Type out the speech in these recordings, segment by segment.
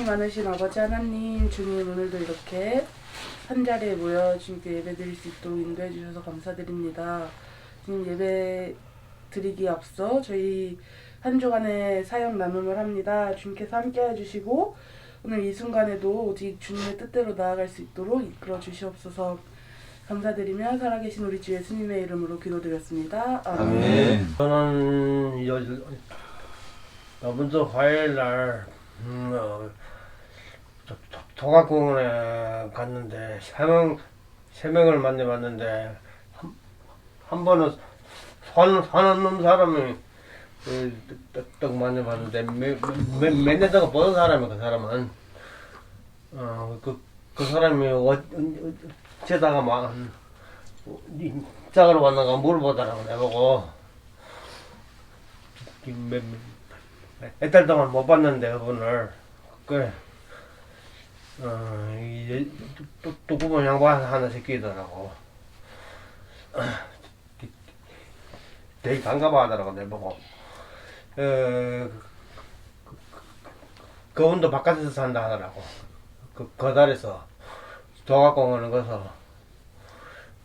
많으신 아버지 하나님, 주님 오늘도 이렇게 한 자리에 모여 주님께 예배 드릴 수 있도록 인도해 주셔서 감사드립니다. 주님 예배 드리기에 앞서 저희 한 주간의 사역 나눔을 합니다. 주님께서 함께 해주시고 오늘 이 순간에도 오직 주님의 뜻대로 나아갈 수 있도록 이끌어 주시옵소서. 감사드리며 살아계신 우리 주 예수님의 이름으로 기도드렸습니다. 아멘. 저는 이번 주 화요일 날 도각공원에 갔는데 세 명을 만나봤는데 한 번은 산 없는 사람이 딱 만나봤는데 몇 년 동안 보던 사람이 그 사람은 그 사람이 어쩌다가 막 짝으로 왔나가 물어보더라고 내보고 몇 달 동안 못 봤는데 그분을 그래 이제 또 그분 양반 하나 새끼더라고 되게 반가워 하더라고 내보고 그분도 바깥에서 산다 하더라고 거달에서 도각공원에 가서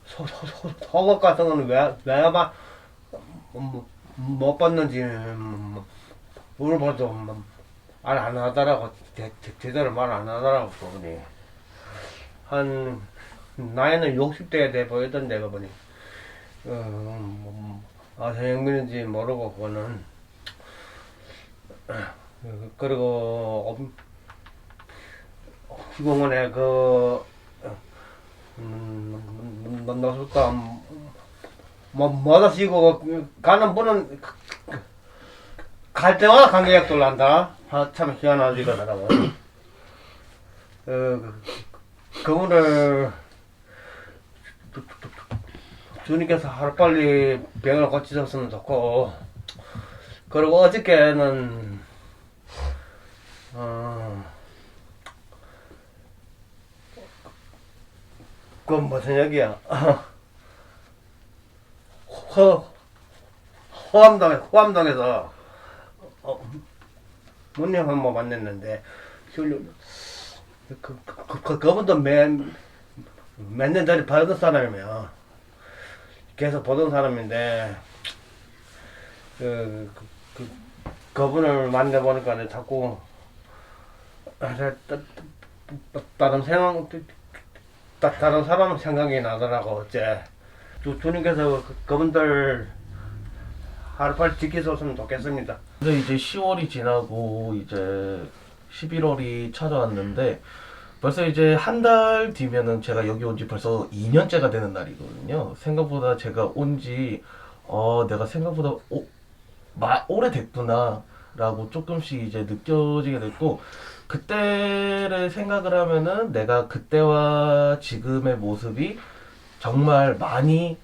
속옷 같은 거는 왜 아마 못 봤는지 물어봐도 말 안 하더라고 제대로 말 안 하더라고 그분이 한 나이는 60대에 돼 보이던데 그분이 현역민인지 모르고 그거는 그리고 공원에 노숙자 뭐다시고 가는 분은 갈 때마다 관계약들 난다. 참 희한하지더라고. 그분을 주님께서 하루빨리 병을 고치셨으면 좋고, 그리고 어저께는 그건 무슨 얘기야? 호암동에서 문님 한번 만났는데 그분도 몇 년 전에 보던 사람이면 계속 보던 사람인데 그분을 만나보니까 자꾸 다른 사람 생각이 나더라고. 어째 주님께서 그분들 하루빨리 지키셨으면 좋겠습니다. 근데 이제 10월이 지나고 이제 11월이 찾아왔는데 벌써 이제 한 달 뒤면은 제가 여기 온 지 벌써 2년째가 되는 날이거든요. 생각보다 제가 온지 내가 생각보다 오래됐구나 라고 조금씩 이제 느껴지게 됐고, 그때를 생각을 하면은 내가 그때와 지금의 모습이 정말 많이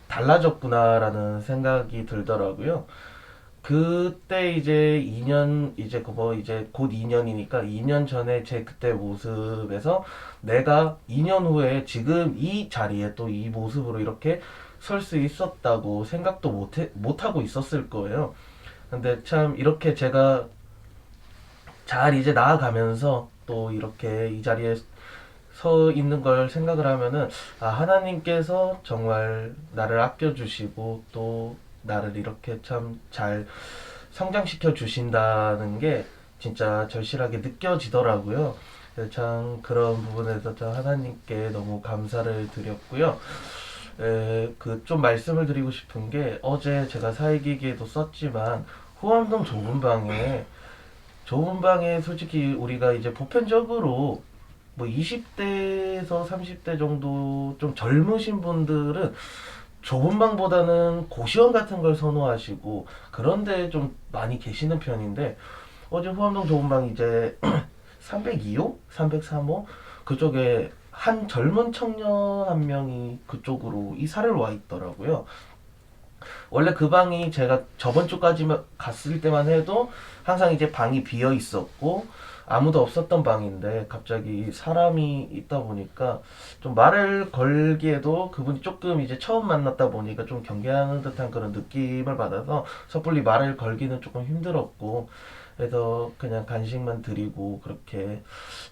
달라졌구나라는 생각이 들더라고요. 그때 이제 2년, 이제 이제 곧 2년이니까 2년 전에 제 그때 모습에서 내가 2년 후에 지금 이 자리에 또 이 모습으로 이렇게 설 수 있었다고 생각도 못하고 있었을 거예요. 근데 참 이렇게 제가 잘 이제 나아가면서 또 이렇게 이 자리에 서 있는 걸 생각을 하면은 하나님께서 정말 나를 아껴주시고 또 나를 이렇게 참 잘 성장시켜 주신다는 게 진짜 절실하게 느껴지더라고요. 참 그런 부분에서 참 하나님께 너무 감사를 드렸고요. 좀 말씀을 드리고 싶은 게, 어제 제가 사회기기에도 썼지만 호암동 좁은 방에 솔직히 우리가 이제 보편적으로 뭐 20대에서 30대 정도 좀 젊으신 분들은 좁은 방보다는 고시원 같은 걸 선호하시고 그런데 좀 많이 계시는 편인데, 어제 호암동 좁은 방 이제 302호? 303호? 그쪽에 한 젊은 청년 한 명이 그쪽으로 이사를 와 있더라고요. 원래 그 방이 제가 저번 주까지 갔을 때만 해도 항상 이제 방이 비어 있었고, 아무도 없었던 방인데 갑자기 사람이 있다 보니까 좀 말을 걸기에도 그분이 조금 이제 처음 만났다 보니까 좀 경계하는 듯한 그런 느낌을 받아서 섣불리 말을 걸기는 조금 힘들었고, 그래서 그냥 간식만 드리고 그렇게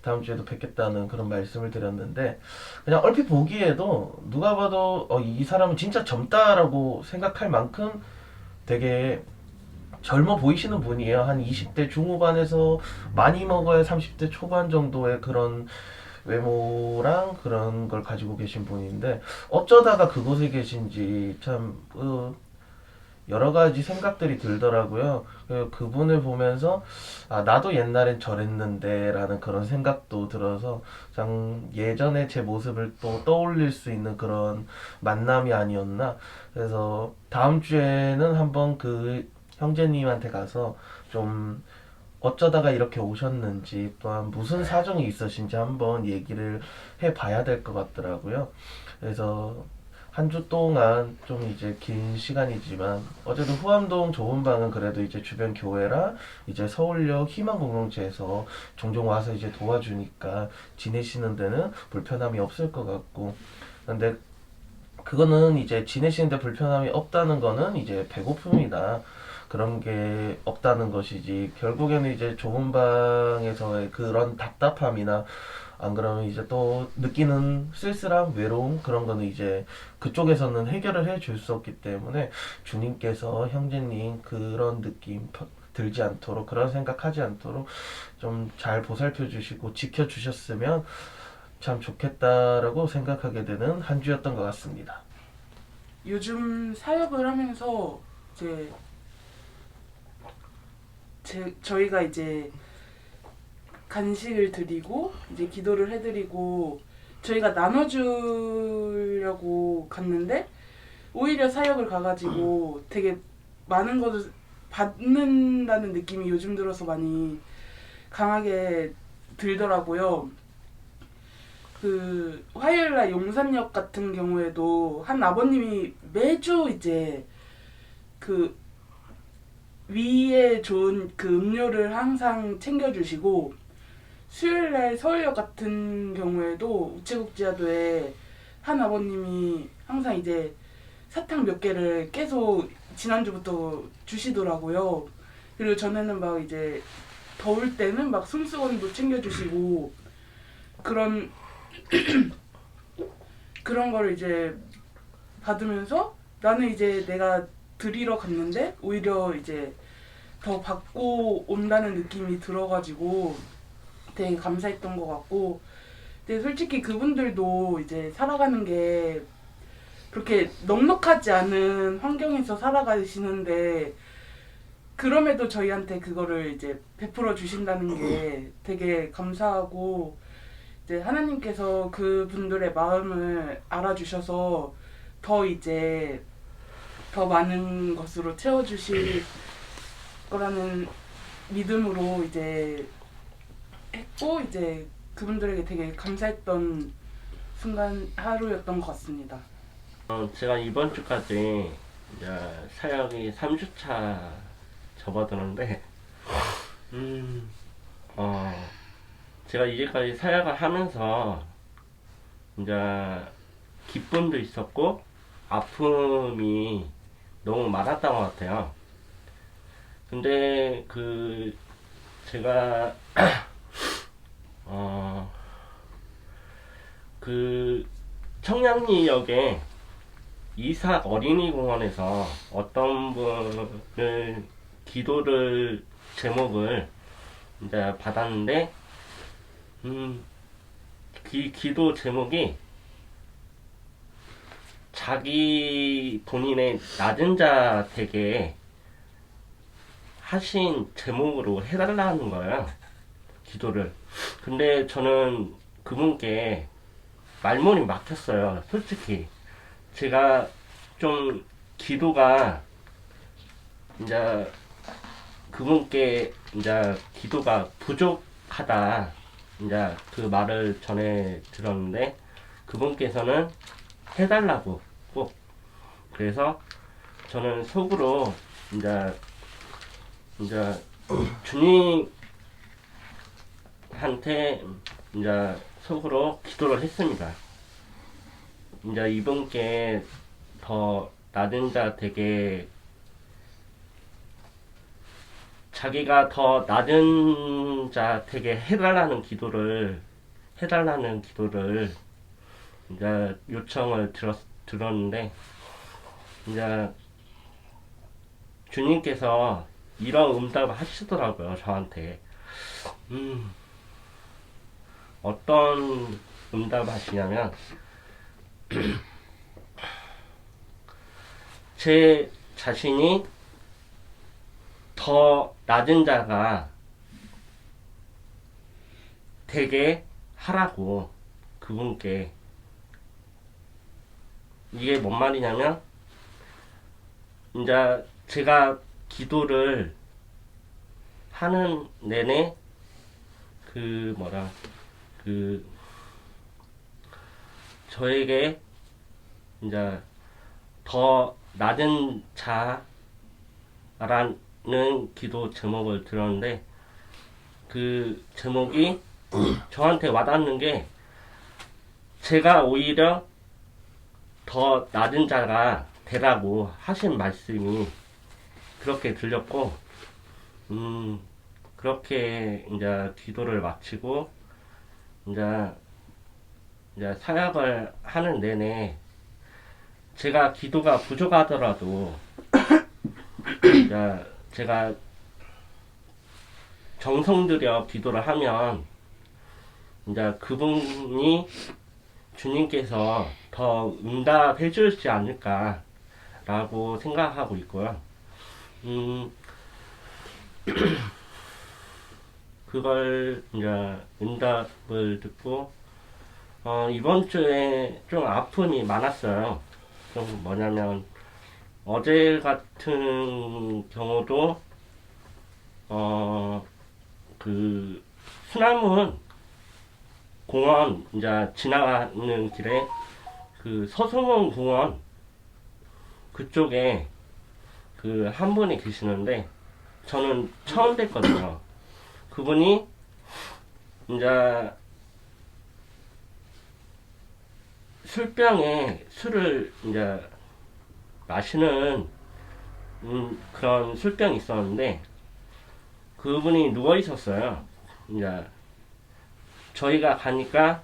다음 주에도 뵙겠다는 그런 말씀을 드렸는데, 그냥 얼핏 보기에도 누가 봐도 이 사람은 진짜 젊다라고 생각할 만큼 되게 젊어 보이시는 분이에요. 한 20대 중후반에서 많이 먹어야 30대 초반 정도의 그런 외모랑 그런 걸 가지고 계신 분인데, 어쩌다가 그곳에 계신지 참 여러 가지 생각들이 들더라고요. 그분을 보면서 나도 옛날엔 저랬는데 라는 그런 생각도 들어서 참 예전에 제 모습을 또 떠올릴 수 있는 그런 만남이 아니었나. 그래서 다음 주에는 한번 그 형제님한테 가서 좀 어쩌다가 이렇게 오셨는지, 또한 무슨 사정이 있으신지 한번 얘기를 해봐야 될 것 같더라고요. 그래서 한 주 동안 좀 이제 긴 시간이지만, 어제도 후암동 좋은 방은 그래도 이제 주변 교회라 이제 서울역 희망공동체에서 종종 와서 이제 도와주니까 지내시는 데는 불편함이 없을 것 같고, 근데 그거는 이제 지내시는데 불편함이 없다는 거는 이제 배고픔이다, 그런 게 없다는 것이지, 결국에는 이제 좁은 방에서의 그런 답답함이나 안 그러면 이제 또 느끼는 쓸쓸함, 외로움, 그런 거는 이제 그쪽에서는 해결을 해 줄 수 없기 때문에 주님께서 형제님 그런 느낌 들지 않도록, 그런 생각하지 않도록 좀 잘 보살펴 주시고 지켜 주셨으면 참 좋겠다라고 생각하게 되는 한 주였던 것 같습니다. 요즘 사역을 하면서 저희가 이제 간식을 드리고 이제 기도를 해드리고 저희가 나눠주려고 갔는데, 오히려 사역을 가가지고 되게 많은 것을 받는다는 느낌이 요즘 들어서 많이 강하게 들더라고요. 그 화요일날 용산역 같은 경우에도 한 아버님이 매주 이제 그 위에 좋은 그 음료를 항상 챙겨주시고, 수요일날 서울역 같은 경우에도 우체국지하도에 한 아버님이 항상 이제 사탕 몇 개를 계속 지난주부터 주시더라고요. 그리고 전에는 막 이제 더울 때는 막 손수건도 챙겨주시고, 그런 그런 거를 이제 받으면서 나는 이제 내가 드리러 갔는데 오히려 이제 더 받고 온다는 느낌이 들어가지고 되게 감사했던 것 같고, 근데 솔직히 그분들도 이제 살아가는 게 그렇게 넉넉하지 않은 환경에서 살아가시는데, 그럼에도 저희한테 그거를 이제 베풀어 주신다는 게 되게 감사하고, 이제 하나님께서 그분들의 마음을 알아주셔서 더 이제 더 많은 것으로 채워주실 거라는 믿음으로 이제 했고, 이제 그분들에게 되게 감사했던 순간 하루였던 것 같습니다. 제가 이번 주까지 이제 사역이 3주차 접어드는데, 제가 이제까지 사역을 하면서 이제 기쁨도 있었고 아픔이 너무 많았던 것 같아요. 근데 제가 청량리역에 이삭 어린이공원에서 어떤 분을 기도를 제목을 이제 받았는데, 기도 제목이 자기 본인의 낮은 자 되게 하신 제목으로 해달라는 거예요, 기도를. 근데 저는 그분께 말문이 막혔어요, 솔직히. 제가 좀 기도가 이제 그분께 이제 기도가 부족하다, 이제 그 말을 전해 들었는데, 그분께서는 해달라고 꼭. 그래서 저는 속으로 이제 주님 한테 이제 속으로 기도를 했습니다. 이제 이분께 더 낮은 자 되게 자기가 더 낮은 자 되게 해달라는 기도를 이제 요청을 들었는데 이제 주님께서 이런 응답을 하시더라고요, 저한테. 어떤 응답을 하시냐면, 제 자신이 더 낮은 자가 되게 하라고 그분께. 이게 뭔 말이냐면, 이제 제가 기도를 하는 내내 저에게 이제 더 낮은 자라는 기도 제목을 들었는데, 그 제목이 저한테 와닿는 게, 제가 오히려 더 낮은 자가 되라고 하신 말씀이 그렇게 들렸고, 그렇게 이제 기도를 마치고 이제 사역을 하는 내내 제가 기도가 부족하더라도 이제 제가 정성 들여 기도를 하면 이제 그분이 주님께서 더 응답해 주시지 않을까라고 생각하고 있고요. 그걸 이제 응답을 듣고 이번 주에 좀 아픔이 많았어요. 좀 뭐냐면 어제 같은 경우도 그 수남문 공원 이제 지나가는 길에 그 서수문 공원 그쪽에 그 한 분이 계시는데 저는 처음 뵀거든요. 그분이 이제 술병에 술을 이제 마시는 그런 술병이 있었는데 그분이 누워 있었어요. 이제 저희가 가니까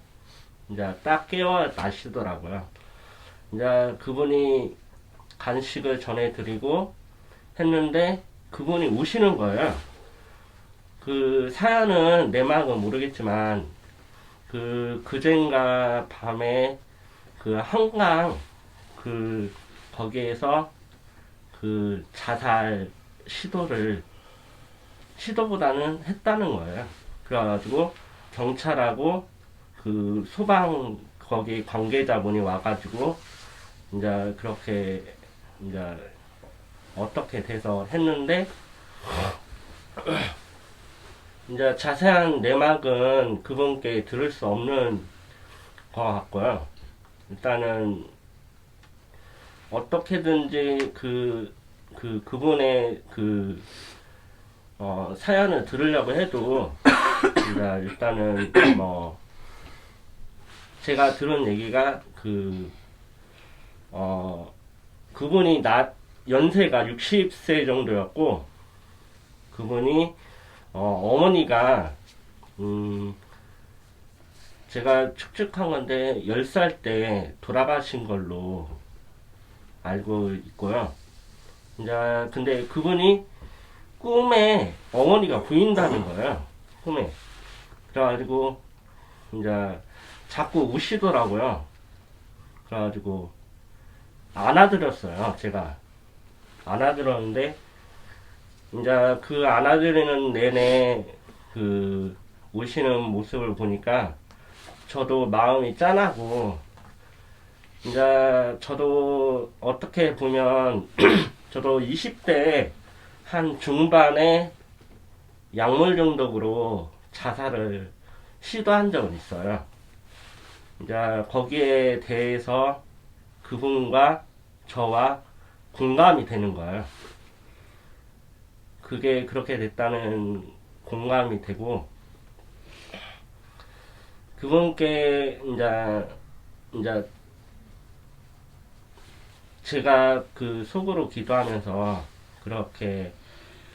이제 딱 깨워 나시더라고요. 이제 그분이 간식을 전해드리고 했는데 그분이 우시는 거예요. 그 사연은 내막은 모르겠지만 그젠가 밤에 그 한강 거기에서 그 자살 시도보다는 했다는 거예요. 그래가지고 경찰하고 그 소방 거기 관계자분이 와가지고 이제 그렇게 이제 어떻게 돼서 했는데 이제 자세한 내막은 그분께 들을 수 없는 것 같고요. 일단은 어떻게든지 그분의 사연을 들으려고 해도 이제 일단은 뭐 제가 들은 얘기가 그분이 연세가 60세 정도였고 그분이 어머니가 제가 축축한 건데 10살 때 돌아가신 걸로 알고 있고요. 이제 근데 그분이 꿈에 어머니가 보인다는 거예요. 꿈에. 그래가지고 이제 자꾸 우시더라고요. 그래가지고 안아드렸어요. 제가 안아드렸는데 이제 그 안아드리는 내내 우시는 모습을 보니까 저도 마음이 짠하고 이제 저도 어떻게 보면 저도 20대 한 중반에 약물 중독으로 자살을 시도한 적은 있어요. 이제 거기에 대해서 그분과 저와 공감이 되는 거예요. 그게 그렇게 됐다는 공감이 되고 그분께 이제 제가 그 속으로 기도하면서 그렇게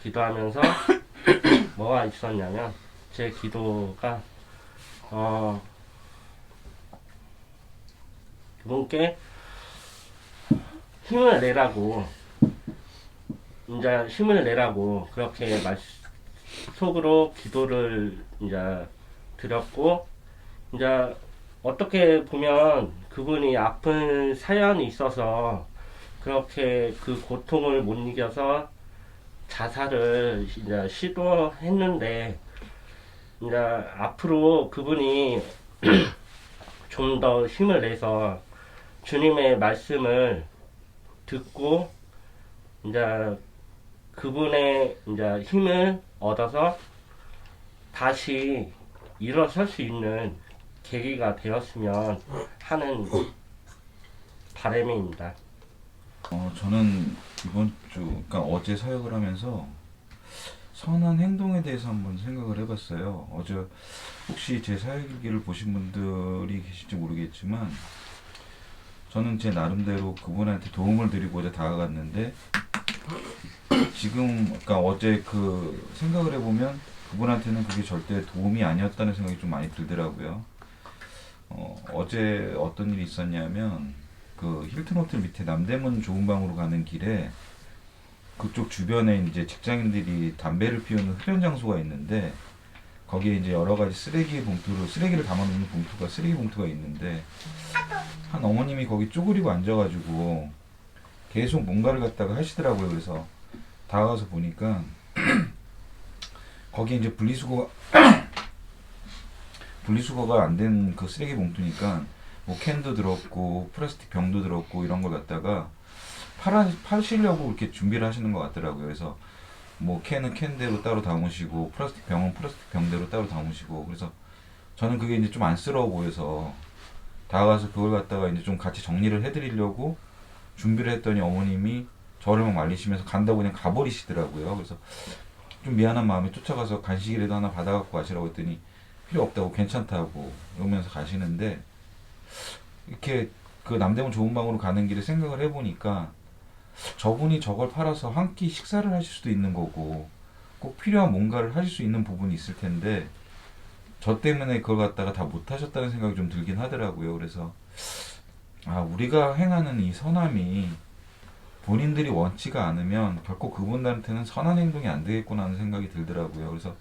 기도하면서 뭐가 있었냐면 제 기도가 그분께 힘을 내라고 이제 힘을 내라고 그렇게 속으로 기도를 이제 드렸고 이제 어떻게 보면 그분이 아픈 사연이 있어서 그렇게 그 고통을 못 이겨서 자살을 이제 시도했는데 이제 앞으로 그분이 좀 더 힘을 내서 주님의 말씀을 듣고 이제 그분의 이제 힘을 얻어서 다시 일어설 수 있는 계기가 되었으면 하는 바람입니다. 저는 이번 주, 그러니까 어제 사역을 하면서 선한 행동에 대해서 한번 생각을 해봤어요. 어제 혹시 제 사역일기를 보신 분들이 계실지 모르겠지만 저는 제 나름대로 그분한테 도움을 드리고자 다가갔는데 지금, 그러니까 어제 그 생각을 해보면 그분한테는 그게 절대 도움이 아니었다는 생각이 좀 많이 들더라고요. 어제 어떤 일이 있었냐면 그 힐튼 호텔 밑에 남대문 좋은 방으로 가는 길에 그쪽 주변에 이제 직장인들이 담배를 피우는 흡연 장소가 있는데 거기에 이제 여러 가지 쓰레기를 담아놓는 쓰레기 봉투가 있는데 한 어머님이 거기 쪼그리고 앉아가지고 계속 뭔가를 갖다가 하시더라고요. 그래서 다가가서 보니까 거기에 이제 분리수거가 안 된 그 쓰레기 봉투니까 뭐 캔도 들었고 플라스틱 병도 들었고 이런 걸 갖다가 파시려고 이렇게 준비를 하시는 것 같더라고요. 그래서 뭐 캔은 캔대로 따로 담으시고 플라스틱 병은 플라스틱 병대로 따로 담으시고 그래서 저는 그게 이제 좀 안쓰러워 보여서 다가가서 그걸 갖다가 이제 좀 같이 정리를 해드리려고 준비를 했더니 어머님이 저를 막 말리시면서 간다고 그냥 가버리시더라고요. 그래서 좀 미안한 마음에 쫓아가서 간식이라도 하나 받아갖고 가시라고 했더니 필요 없다고 괜찮다고 이러면서 가시는데 이렇게 그 남대문 좋은 방으로 가는 길에 생각을 해보니까 저분이 저걸 팔아서 한 끼 식사를 하실 수도 있는 거고 꼭 필요한 뭔가를 하실 수 있는 부분이 있을 텐데 저 때문에 그걸 갖다가 다 못하셨다는 생각이 좀 들긴 하더라고요. 그래서 우리가 행하는 이 선함이 본인들이 원치가 않으면 결코 그분들한테는 선한 행동이 안 되겠구나 하는 생각이 들더라고요. 그래서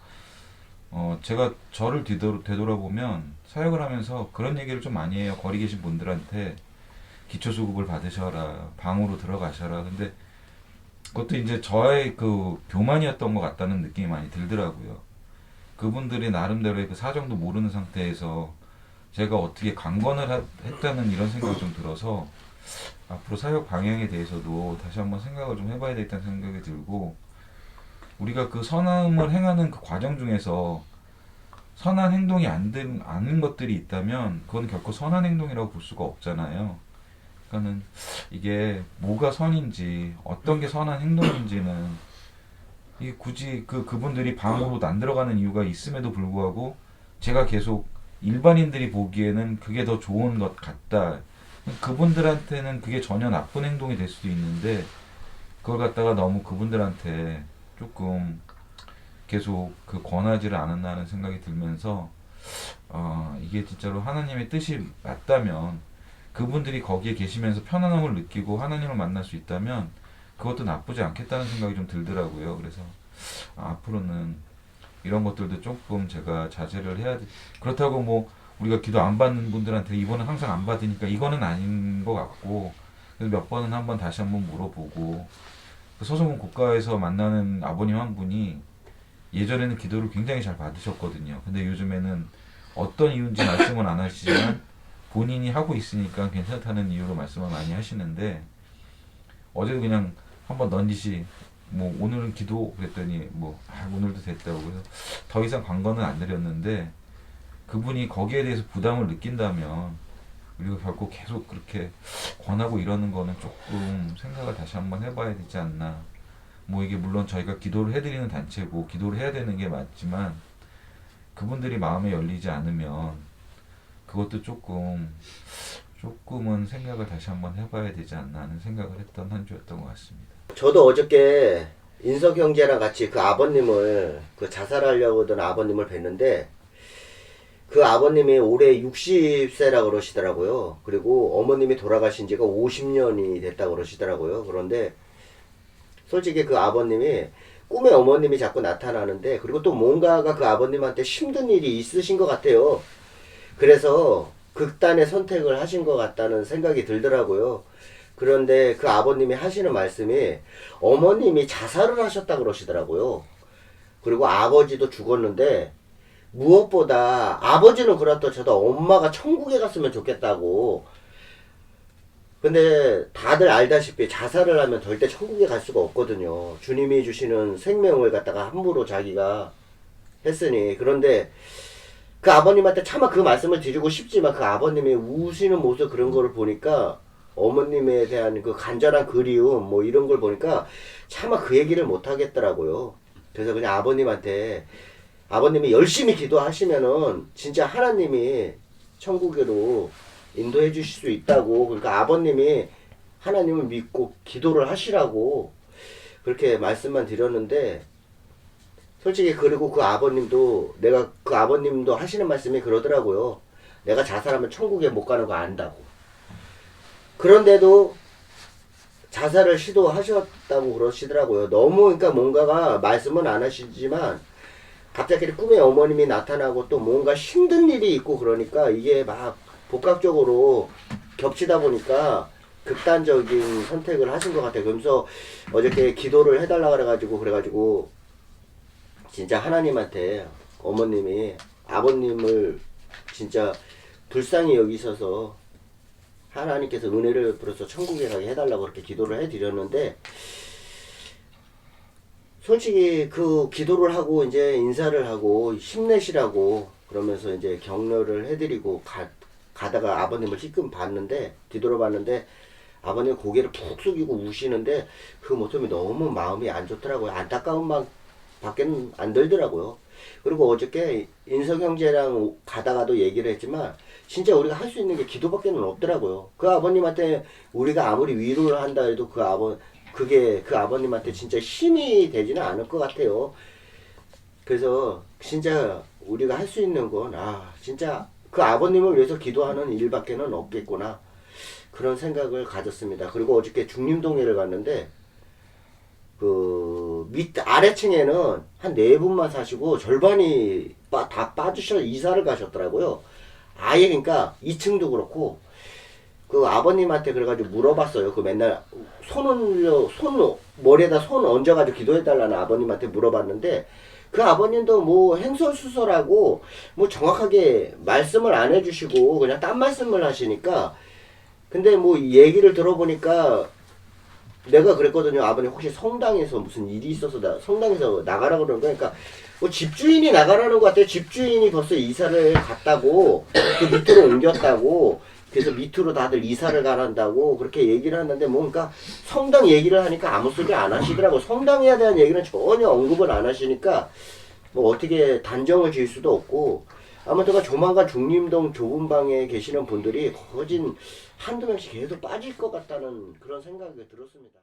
제가 저를 되돌아보면 사역을 하면서 그런 얘기를 좀 많이 해요. 거리 계신 분들한테 기초수급을 받으셔라, 방으로 들어가셔라. 근데 그것도 이제 저의 그 교만이었던 것 같다는 느낌이 많이 들더라고요. 그분들이 나름대로의 그 사정도 모르는 상태에서 제가 어떻게 강권을 했다는 이런 생각이 좀 들어서 앞으로 사역 방향에 대해서도 다시 한번 생각을 좀 해봐야 되겠다는 생각이 들고 우리가 그 선함을 행하는 그 과정 중에서 선한 행동이 않는 것들이 있다면 그건 결코 선한 행동이라고 볼 수가 없잖아요. 그러니까는 이게 뭐가 선인지 어떤 게 선한 행동인지는 이게 굳이 그분들이 방으로 안 들어가는 이유가 있음에도 불구하고 제가 계속 일반인들이 보기에는 그게 더 좋은 것 같다. 그분들한테는 그게 전혀 나쁜 행동이 될 수도 있는데 그걸 갖다가 너무 그분들한테 조금 계속 그 권하지를 않았나는 생각이 들면서 이게 진짜로 하나님의 뜻이 맞다면 그분들이 거기에 계시면서 편안함을 느끼고 하나님을 만날 수 있다면 그것도 나쁘지 않겠다는 생각이 좀 들더라고요. 그래서 앞으로는 이런 것들도 조금 제가 자제를 해야 돼. 그렇다고 뭐 우리가 기도 안 받는 분들한테 이번은 항상 안 받으니까 이거는 아닌 것 같고 그래서 몇 번은 한번 다시 한번 물어보고 그 소소문 고가에서 만나는 아버님 한 분이 예전에는 기도를 굉장히 잘 받으셨거든요. 근데 요즘에는 어떤 이유인지 말씀은 안 하시지만 본인이 하고 있으니까 괜찮다는 이유로 말씀을 많이 하시는데 어제도 그냥 한번 넌지시 뭐 오늘은 기도 그랬더니 뭐 오늘도 됐다고 그래서 더 이상 관건은 안 드렸는데 그분이 거기에 대해서 부담을 느낀다면 우리가 결코 계속 그렇게 권하고 이러는 거는 조금 생각을 다시 한번 해봐야 되지 않나. 뭐 이게 물론 저희가 기도를 해드리는 단체고 기도를 해야 되는 게 맞지만 그분들이 마음에 열리지 않으면 그것도 조금은 생각을 다시 한번 해봐야 되지 않나 하는 생각을 했던 한 주였던 것 같습니다. 저도 어저께 인석 형제랑 같이 그 아버님을 그 자살하려고 하던 아버님을 뵀는데 그 아버님이 올해 60세라고 그러시더라고요. 그리고 어머님이 돌아가신 지가 50년이 됐다고 그러시더라고요. 그런데 솔직히 그 아버님이 꿈에 어머님이 자꾸 나타나는데 그리고 또 뭔가가 그 아버님한테 힘든 일이 있으신 것 같아요. 그래서 극단의 선택을 하신 것 같다는 생각이 들더라고요. 그런데 그 아버님이 하시는 말씀이 어머님이 자살을 하셨다 그러시더라고요. 그리고 아버지도 죽었는데 무엇보다 아버지는 그렇다 쳐도 엄마가 천국에 갔으면 좋겠다고. 근데 다들 알다시피 자살을 하면 절대 천국에 갈 수가 없거든요. 주님이 주시는 생명을 갖다가 함부로 자기가 했으니. 그런데 그 아버님한테 차마 그 말씀을 드리고 싶지만 그 아버님이 우시는 모습 그런 거를 보니까 어머님에 대한 그 간절한 그리움 뭐 이런 걸 보니까 차마 그 얘기를 못 하겠더라고요. 그래서 그냥 아버님이 열심히 기도하시면은 진짜 하나님이 천국으로 인도해 주실 수 있다고. 그러니까 아버님이 하나님을 믿고 기도를 하시라고 그렇게 말씀만 드렸는데 솔직히 그리고 그 아버님도 내가 그 아버님도 하시는 말씀이 그러더라고요. 내가 자살하면 천국에 못 가는 거 안다고. 그런데도 자살을 시도하셨다고 그러시더라고요. 너무 그러니까 뭔가가 말씀은 안 하시지만 갑자기 꿈에 어머님이 나타나고 또 뭔가 힘든 일이 있고 그러니까 이게 막 복합적으로 겹치다 보니까 극단적인 선택을 하신 것 같아요. 그러면서 어저께 기도를 해달라 그래가지고 진짜 하나님한테 어머님이 아버님을 진짜 불쌍히 여기셔서 하나님께서 은혜를 베풀어서 천국에 가게 해달라고 그렇게 기도를 해드렸는데 솔직히 그 기도를 하고 이제 인사를 하고 힘내시라고 그러면서 이제 격려를 해드리고 가다가 아버님을 힐끔 봤는데 뒤돌아봤는데 아버님 고개를 푹 숙이고 우시는데 그 모습이 너무 마음이 안 좋더라고요. 안타까운 마음밖에 안 들더라고요. 그리고 어저께 인석 형제랑 가다가도 얘기를 했지만 진짜 우리가 할 수 있는 게 기도밖에 없더라고요. 그 아버님한테 우리가 아무리 위로를 한다 해도 그게 그 아버님한테 진짜 힘이 되지는 않을 것 같아요. 그래서 진짜 우리가 할 수 있는 건 진짜 그 아버님을 위해서 기도하는 일밖에는 없겠구나 그런 생각을 가졌습니다. 그리고 어저께 중림동회를 갔는데 그 아래층에는 한 4분만 사시고 절반이 다 빠지셔 이사를 가셨더라고요. 아예 그러니까 2층도 그렇고 그 아버님한테 그래가지고 물어봤어요. 그 맨날 머리에다 손 얹어가지고 기도해달라는 아버님한테 물어봤는데 그 아버님도 뭐 행설수설하고 뭐 정확하게 말씀을 안 해주시고 그냥 딴 말씀을 하시니까 근데 뭐 얘기를 들어보니까 내가 그랬거든요. 아버님 혹시 성당에서 무슨 일이 있어서 성당에서 나가라 그러는 거야. 그러니까 뭐 집주인이 나가라는 것 같아요. 집주인이 벌써 이사를 갔다고 그 밑으로 옮겼다고 그래서 밑으로 다들 이사를 가란다고 그렇게 얘기를 하는데 뭔가 성당 얘기를 하니까 아무 소리 안 하시더라고. 성당에 대한 얘기는 전혀 언급을 안 하시니까 뭐 어떻게 단정을 지을 수도 없고 아무튼 조만간 중림동 좁은 방에 계시는 분들이 거진 한두 명씩 계속 빠질 것 같다는 그런 생각이 들었습니다.